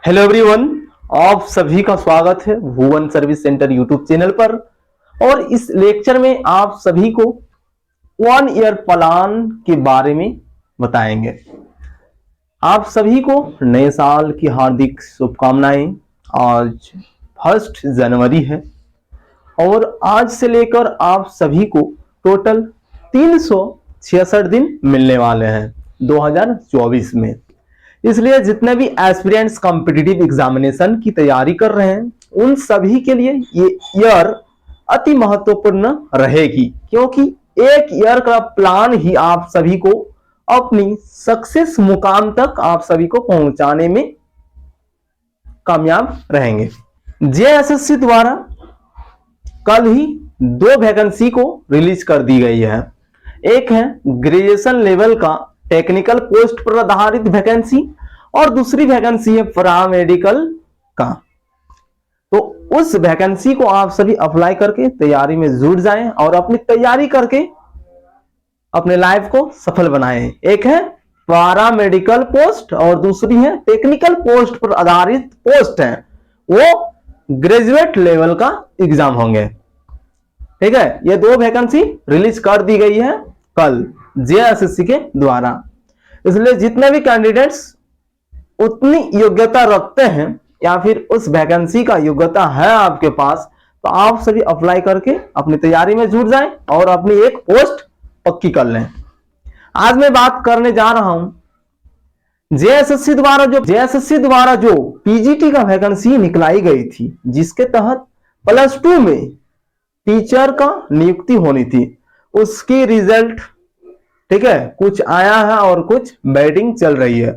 Hello everyone, आप सभी का स्वागत है भुवन सर्विस सेंटर यूट्यूब चैनल पर। और इस लेक्चर में आप सभी को 1 ईयर प्लान के बारे में बताएंगे। आप सभी को नए साल की हार्दिक शुभकामनाएं। आज 1 जनवरी है और आज से लेकर आप सभी को टोटल 366 दिन मिलने वाले हैं 2024 में। इसलिए जितने भी एस्पिरेंट्स कॉम्पिटिटिव एग्जामिनेशन की तैयारी कर रहे हैं उन सभी के लिए ये ईयर अति महत्वपूर्ण रहेगी, क्योंकि एक ईयर का प्लान ही आप सभी को अपनी सक्सेस मुकाम तक आप सभी को पहुंचाने में कामयाब रहेंगे। जेएसएससी द्वारा कल ही 2 वैकेंसी को रिलीज कर दी गई है। एक है ग्रेजुएशन लेवल का टेक्निकल पोस्ट पर आधारित वैकेंसी और दूसरी वैकेंसी है पैरामेडिकल का। तो उस वैकेंसी को आप सभी अप्लाई करके तैयारी में जुट जाएं और अपनी तैयारी करके अपने लाइफ को सफल बनाएं। एक है पैरामेडिकल पोस्ट और दूसरी है टेक्निकल पोस्ट पर आधारित पोस्ट है, वो ग्रेजुएट लेवल का एग्जाम होंगे। ठीक है, ये 2 वैकेंसी रिलीज कर दी गई है कल जेएसएससी के द्वारा। इसलिए जितने भी कैंडिडेट्स उतनी योग्यता रखते हैं या फिर उस वैकेंसी का योग्यता है आपके पास, तो आप सभी अप्लाई करके अपनी तैयारी में जुट जाएं और अपनी एक पोस्ट पक्की कर लें। आज मैं बात करने जा रहा हूं जेएसएससी द्वारा जो पीजीटी का वैकेंसी निकलाई गई थी, जिसके तहत +2 में टीचर का नियुक्ति होनी थी, उसकी रिजल्ट ठीक है कुछ आया है और कुछ वेटिंग चल रही है।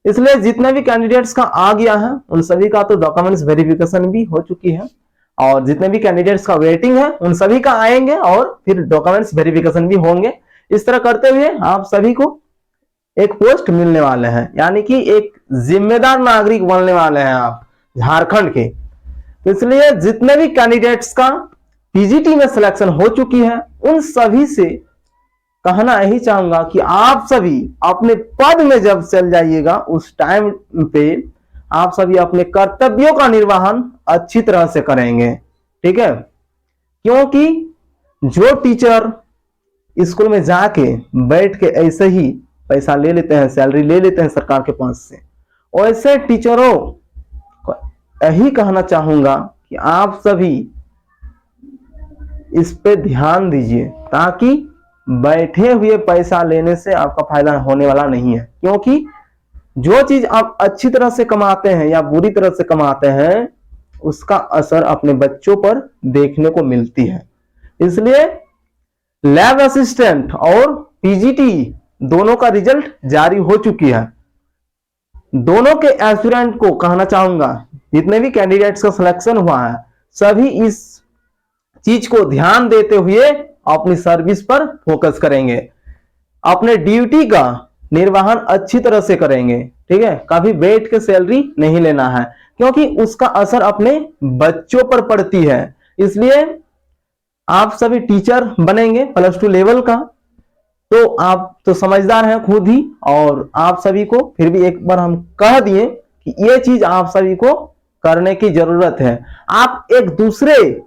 इसलिए जितने भी कैंडिडेट्स का आ गया है उन सभी का तो डॉक्यूमेंट्स वेरिफिकेशन भी हो चुकी है और जितने भी कैंडिडेट्स का वेटिंग है उन सभी का आएंगे और फिर डॉक्यूमेंट्स वेरिफिकेशन भी होंगे। इस तरह करते हुए आप सभी को एक पोस्ट मिलने वाले हैं, यानी कि एक जिम्मेदार नागरिक बनने वाले हैं आप झारखंड के। इसलिए जितने भी कैंडिडेट्स का पीजीटी में सिलेक्शन हो चुकी है उन सभी से कहना यही चाहूंगा कि आप सभी अपने पद में जब चल जाइएगा उस टाइम पे आप सभी अपने कर्तव्यों का निर्वहन अच्छी तरह से करेंगे। ठीक है, क्योंकि जो टीचर स्कूल में जाके बैठ के ऐसे ही पैसा ले लेते हैं, सैलरी ले लेते हैं सरकार के पास से, वैसे टीचरों को यही कहना चाहूंगा कि आप सभी इस पे ध्यान दीजिए, ताकि बैठे हुए पैसा लेने से आपका फायदा होने वाला नहीं है। क्योंकि जो चीज आप अच्छी तरह से कमाते हैं या बुरी तरह से कमाते हैं उसका असर अपने बच्चों पर देखने को मिलती है। इसलिए लैब असिस्टेंट और पीजीटी दोनों का रिजल्ट जारी हो चुकी है। दोनों के एस्पिरेंट को कहना चाहूंगा, जितने भी कैंडिडेट्स का सिलेक्शन हुआ है सभी इस चीज को ध्यान देते हुए अपनी सर्विस पर फोकस करेंगे, अपने ड्यूटी का निर्वहन अच्छी तरह से करेंगे। ठीक है, कभी बैठ के सैलरी नहीं लेना है, क्योंकि उसका असर अपने बच्चों पर पड़ती है। इसलिए आप सभी टीचर बनेंगे +2 लेवल का, तो आप तो समझदार हैं खुद ही, और आप सभी को फिर भी एक बार हम कह दिए कि ये चीज आप सभी को करने की जरूरत है। आप एक दूसरे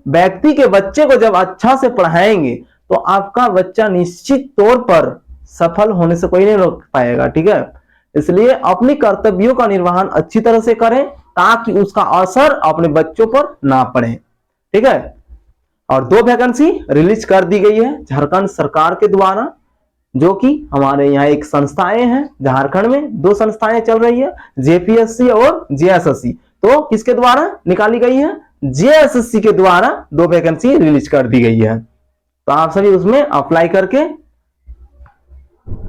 व्यक्ति के बच्चे को जब अच्छा से पढ़ाएंगे तो आपका बच्चा निश्चित तौर पर सफल होने से कोई नहीं रोक पाएगा। ठीक है, इसलिए अपनी कर्तव्यों का निर्वहन अच्छी तरह से करें ताकि उसका असर अपने बच्चों पर ना पड़े। ठीक है, और 2 वैकेंसी रिलीज कर दी गई है झारखंड सरकार के द्वारा, जो कि हमारे यहाँ एक संस्थाएं हैं झारखंड में, 2 संस्थाएं चल रही है, जेपीएससी और जेएसएससी। तो किसके द्वारा निकाली गई है? जेएसएससी के द्वारा 2 वैकेंसी रिलीज कर दी गई है। तो आप सभी उसमें अप्लाई करके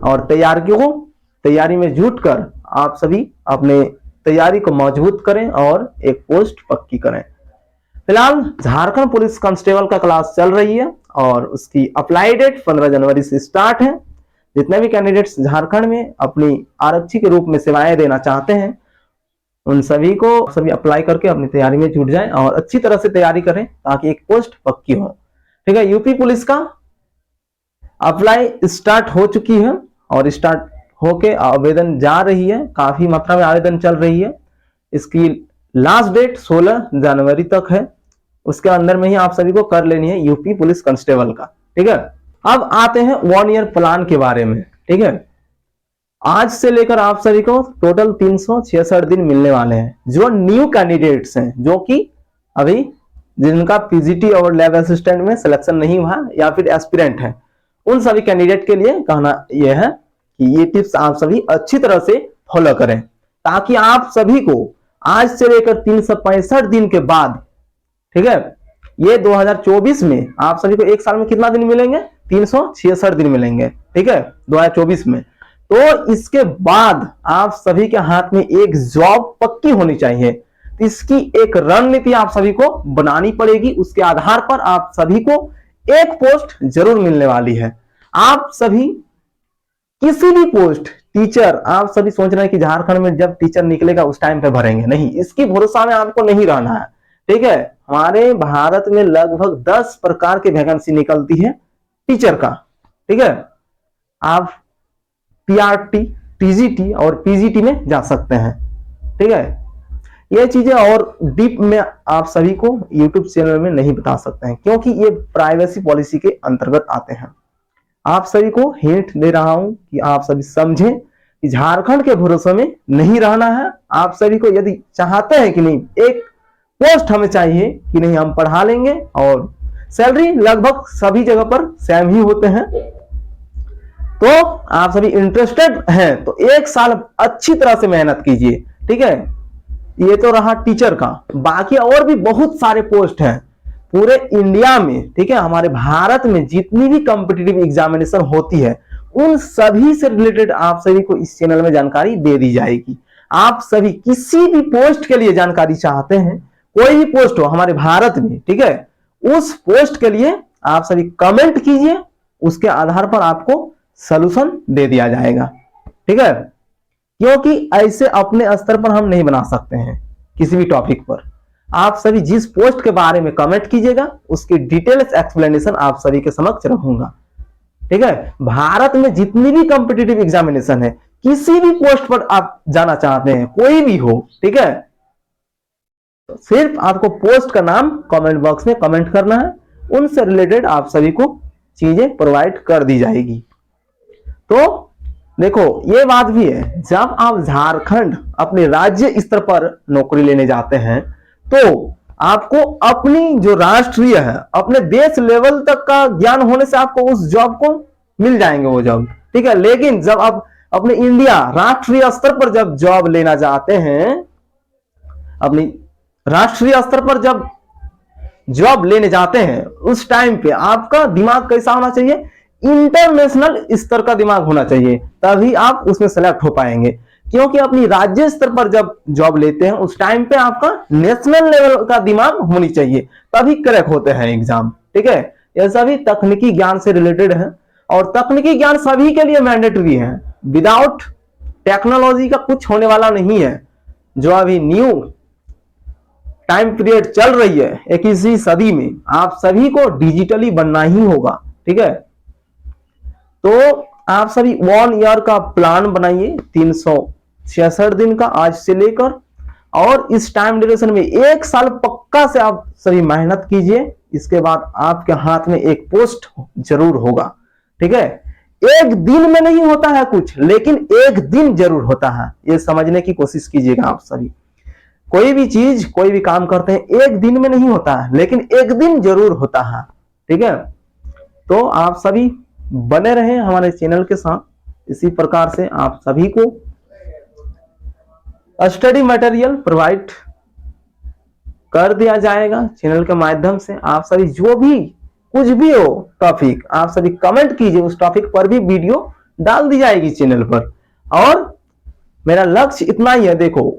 और तैयारी में जुटकर आप सभी अपने तैयारी को मजबूत करें और एक पोस्ट पक्की करें। फिलहाल झारखंड पुलिस कांस्टेबल का क्लास चल रही है और उसकी अप्लाई डेट 15 जनवरी से स्टार्ट है। जितने भी कैंडिडेट्स झारखंड में अपनी आरक्षी के रूप में सेवाएं देना चाहते हैं उन सभी को अप्लाई करके अपनी तैयारी में जुट जाएं और अच्छी तरह से तैयारी करें ताकि एक पोस्ट पक्की हो। ठीक है, यूपी पुलिस का अप्लाई स्टार्ट हो चुकी है और स्टार्ट होके आवेदन जा रही है, काफी मात्रा में आवेदन चल रही है। इसकी लास्ट डेट 16 जनवरी तक है, उसके अंदर में ही आप सभी को कर लेनी है यूपी पुलिस कांस्टेबल का। ठीक है, अब आते हैं 1 ईयर प्लान के बारे में। ठीक है, आज से लेकर आप सभी को टोटल 366 दिन मिलने वाले हैं। जो न्यू कैंडिडेट्स हैं, जो कि अभी जिनका पीजीटी और लैब असिस्टेंट में सिलेक्शन नहीं हुआ या फिर एस्पिरेंट है, उन सभी कैंडिडेट के लिए कहना यह है कि ये टिप्स आप सभी अच्छी तरह से फॉलो करें, ताकि आप सभी को आज से लेकर 365 दिन के बाद, ठीक है, ये 2024 में आप सभी को एक साल में कितना दिन मिलेंगे? 366 दिन मिलेंगे। ठीक है, 2024 में। तो इसके बाद आप सभी के हाथ में एक जॉब पक्की होनी चाहिए। तो इसकी एक रणनीति आप सभी को बनानी पड़ेगी। उसके आधार पर आप सभी को एक पोस्ट जरूर मिलने वाली है। आप सभी किसी भी पोस्ट, टीचर, आप सभी सोच रहे हैं कि झारखंड में जब टीचर निकलेगा उस टाइम पे भरेंगे, नहीं, इसकी भरोसा में आपको नहीं रहना है। ठीक है, हमारे भारत में लगभग 10 प्रकार की वैकेंसी निकलती है टीचर का। ठीक है, आप पीआरटी, टीजीटी और पीजीटी में जा सकते हैं। ठीक है, ये चीजें और डीप में आप सभी को यूट्यूब चैनल में नहीं बता सकते हैं, क्योंकि ये प्राइवेसी पॉलिसी के अंतर्गत आते हैं। आप सभी को हिंट दे रहा हूं कि आप सभी समझें कि झारखंड के भरोसे में नहीं रहना है। आप सभी को यदि चाहते हैं कि नहीं एक पोस्ट हमें चाहिए कि नहीं, हम पढ़ा लेंगे, और सैलरी लगभग सभी जगह पर सेम ही होते हैं, तो आप सभी इंटरेस्टेड हैं तो एक साल अच्छी तरह से मेहनत कीजिए। ठीक है, ये तो रहा टीचर का। बाकी और भी बहुत सारे पोस्ट हैं पूरे इंडिया में। ठीक है, हमारे भारत में जितनी भी कॉम्पिटिटिव एग्जामिनेशन होती है उन सभी से रिलेटेड आप सभी को इस चैनल में जानकारी दे दी जाएगी। आप सभी किसी भी पोस्ट के लिए जानकारी चाहते हैं, कोई भी पोस्ट हो हमारे भारत में, ठीक है, उस पोस्ट के लिए आप सभी कमेंट कीजिए, उसके आधार पर आपको सलूशन दे दिया जाएगा। ठीक है, क्योंकि ऐसे अपने स्तर पर हम नहीं बना सकते हैं किसी भी टॉपिक पर। आप सभी जिस पोस्ट के बारे में कमेंट कीजिएगा उसकी डिटेल्स एक्सप्लेनेशन आप सभी के समक्ष रखूंगा। ठीक है, भारत में जितनी भी कॉम्पिटिटिव एग्जामिनेशन है, किसी भी पोस्ट पर आप जाना चाहते हैं, कोई भी हो, ठीक है, तो सिर्फ आपको पोस्ट का नाम कमेंट बॉक्स में कमेंट करना है, उनसे रिलेटेड आप सभी को चीजें प्रोवाइड कर दी जाएगी। तो देखो ये बात भी है, जब आप झारखंड अपने राज्य स्तर पर नौकरी लेने जाते हैं तो आपको अपनी जो राष्ट्रीय है, अपने देश लेवल तक का ज्ञान होने से आपको उस जॉब को मिल जाएंगे वो जॉब। ठीक है, लेकिन जब आप अपने इंडिया राष्ट्रीय स्तर पर जब जॉब लेना चाहते हैं, अपनी राष्ट्रीय स्तर पर जब जॉब लेने जाते हैं, उस टाइम पे आपका दिमाग कैसा होना चाहिए? इंटरनेशनल स्तर का दिमाग होना चाहिए, तभी आप उसमें सेलेक्ट हो पाएंगे। क्योंकि अपनी राज्य स्तर पर जब जॉब लेते हैं उस टाइम पे आपका नेशनल लेवल का दिमाग होनी चाहिए, तभी क्रैक होते हैं एग्जाम। ठीक है, यह सभी तकनीकी ज्ञान से रिलेटेड है, और तकनीकी ज्ञान सभी के लिए मैंडेटरी है। विदाउट टेक्नोलॉजी का कुछ होने वाला नहीं है। जो अभी न्यू टाइम पीरियड चल रही है 21वीं सदी में, आप सभी को डिजिटली बनना ही होगा। ठीक है, तो आप सभी 1 ईयर का प्लान बनाइए, 366 दिन का आज से लेकर, और इस टाइम ड्यूरेशन में एक साल पक्का से आप सभी मेहनत कीजिए। इसके बाद आपके हाथ में एक पोस्ट जरूर होगा। ठीक है, एक दिन में नहीं होता है कुछ, लेकिन एक दिन जरूर होता है, ये समझने की कोशिश कीजिएगा आप सभी। कोई भी चीज, कोई भी काम करते हैं एक दिन में नहीं होता है, लेकिन एक दिन जरूर होता है। ठीक है, तो आप सभी बने रहें हमारे चैनल के साथ। इसी प्रकार से आप सभी को स्टडी मटेरियल प्रोवाइड कर दिया जाएगा चैनल के माध्यम से। आप सभी जो भी कुछ भी हो टॉपिक, आप सभी कमेंट कीजिए, उस टॉपिक पर भी वीडियो डाल दी जाएगी चैनल पर। और मेरा लक्ष्य इतना ही है, देखो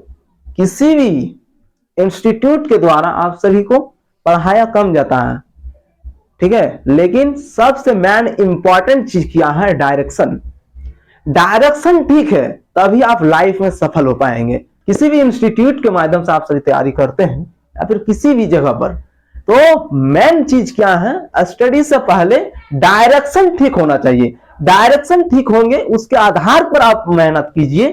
किसी भी इंस्टीट्यूट के द्वारा आप सभी को पढ़ाया कम जाता है, ठीक है, लेकिन सबसे मेन इंपॉर्टेंट चीज क्या है? डायरेक्शन। डायरेक्शन ठीक है तभी आप लाइफ में सफल हो पाएंगे। किसी भी इंस्टीट्यूट के माध्यम से आप सभी तैयारी करते हैं या फिर किसी भी जगह पर, तो मेन चीज क्या है? स्टडी से पहले डायरेक्शन ठीक होना चाहिए। डायरेक्शन ठीक होंगे, उसके आधार पर आप मेहनत कीजिए,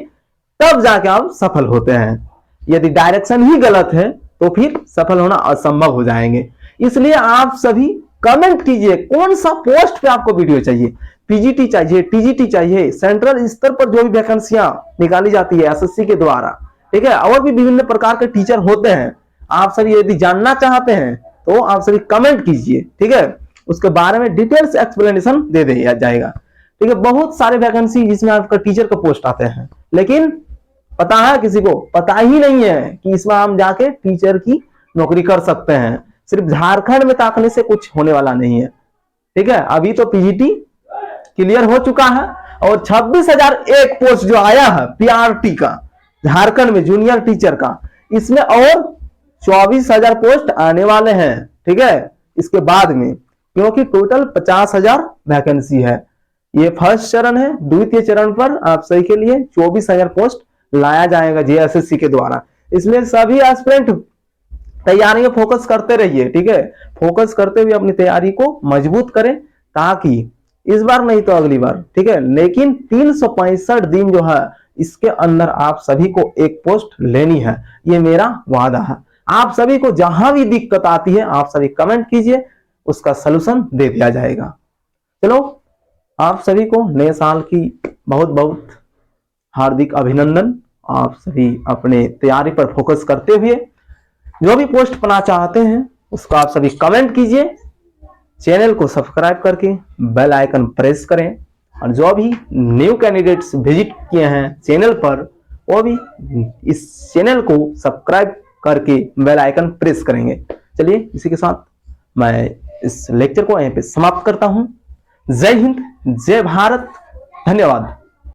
तब जाके आप सफल होते हैं। यदि डायरेक्शन ही गलत है तो फिर सफल होना असंभव हो जाएंगे। इसलिए आप सभी कमेंट कीजिए कौन सा पोस्ट पे आपको वीडियो चाहिए, पीजीटी चाहिए, टीजीटी चाहिए, सेंट्रल स्तर पर जो भी वैकेंसियां निकाली जाती है एसएससी के द्वारा, ठीक है, और भी विभिन्न प्रकार के टीचर होते हैं, आप सभी यदि जानना चाहते हैं तो आप सभी कमेंट कीजिए, ठीक है, उसके बारे में डिटेल्स एक्सप्लेनेशन दे दिया जाएगा, ठीक है। बहुत सारे वैकेंसी जिसमें आपका टीचर का पोस्ट आते हैं, लेकिन पता है किसी को पता ही नहीं है कि इसमें हम जाके टीचर की नौकरी कर सकते हैं। सिर्फ झारखंड में ताकने से कुछ होने वाला नहीं है, ठीक है। अभी तो पीजीटी क्लियर हो चुका है और 26,001 पोस्ट जो आया है पीआरटी का झारखंड में जूनियर टीचर का, इसमें और 24,000 पोस्ट आने वाले हैं, ठीक है, इसके बाद में, क्योंकि टोटल 50,000 वैकेंसी है। ये फर्स्ट चरण है, द्वितीय चरण पर आप सही के लिए 24,000 पोस्ट लाया जाएगा जेएसएससी के द्वारा। इसलिए सभी एस्पिरेंट तैयारी में फोकस करते रहिए, ठीक है, फोकस करते हुए अपनी तैयारी को मजबूत करें, ताकि इस बार नहीं तो अगली बार, ठीक है, लेकिन 365 दिन जो है इसके अंदर आप सभी को एक पोस्ट लेनी है, ये मेरा वादा है। आप सभी को जहां भी दिक्कत आती है आप सभी कमेंट कीजिए, उसका सलूशन दे दिया जाएगा। चलो, आप सभी को नए साल की बहुत बहुत हार्दिक अभिनंदन। आप सभी अपने तैयारी पर फोकस करते हुए जो भी पोस्ट पाना चाहते हैं उसको आप सभी कमेंट कीजिए, चैनल को सब्सक्राइब करके बेल आइकन प्रेस करें, और जो भी न्यू कैंडिडेट्स विजिट किए हैं चैनल पर वो भी इस चैनल को सब्सक्राइब करके बेल आइकन प्रेस करेंगे। चलिए, इसी के साथ मैं इस लेक्चर को यहीं पे समाप्त करता हूं। जय हिंद, जय भारत, धन्यवाद।